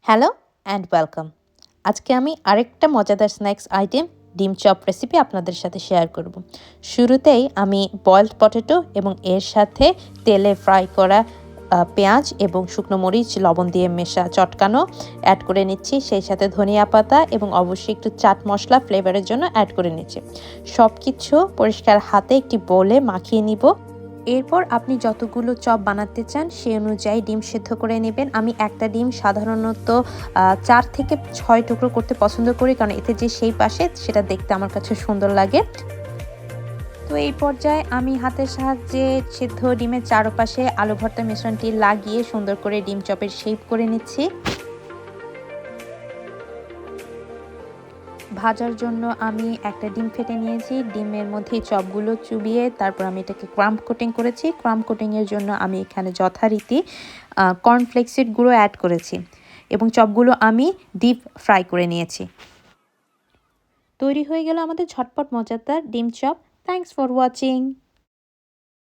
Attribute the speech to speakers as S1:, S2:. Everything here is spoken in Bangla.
S1: Hello and welcome. আজকে আমি আরেকটা মজাদার স্ন্যাক্স আইটেম ডিম চপ রেসিপি আপনাদের সাথে শেয়ার করব। শুরুতেই আমি বয়েলড পটেটো এবং এর সাথে তেলে ফ্রাই করা পেঁয়াজ এবং শুকনো মরিচ লবণ দিয়ে চটকানো অ্যাড করে নিচ্ছি। সেই সাথে ধনিয়া পাতা এবং অবশ্যই একটু চাট মশলা ফ্লেভারের জন্য অ্যাড করে নিচ্ছি। সব কিছু পরিষ্কার হাতে একটি বোলে মাখিয়ে নিব। এরপর আপনি যতগুলো চপ বানাতে চান সেই অনুযায়ী ডিম সেদ্ধ করে নেবেন। আমি একটা ডিম সাধারণত ৪ থেকে ৬ টুকরো করতে পছন্দ করি, কারণ এতে যে শেপ আসে সেটা দেখতে আমার কাছে সুন্দর লাগে। তো এই পর্যায়ে আমি হাতের সাহায্যে সেদ্ধ ডিমের চারপাশে আলু ভর্তা মিশ্রণটি লাগিয়ে সুন্দর করে ডিম চপের শেপ করে নিচ্ছি। ভাজার জন্য আমি একটা ডিম ফেটে নিয়েছি। ডিমের মধ্যে চপগুলো চুবিয়ে তারপর আমি এটাকে ক্রাম্ব কোটিং করেছি। ক্রাম্ব কোটিংয়ের জন্য আমি এখানে যথারীতি কর্নফ্লেক্সের গুঁড়ো অ্যাড করেছি এবং চপগুলো আমি ডিপ ফ্রাই করে নিয়েছি। তৈরি হয়ে গেল আমাদের ঝটপট মজাদার ডিম চপ। Thanks for watching.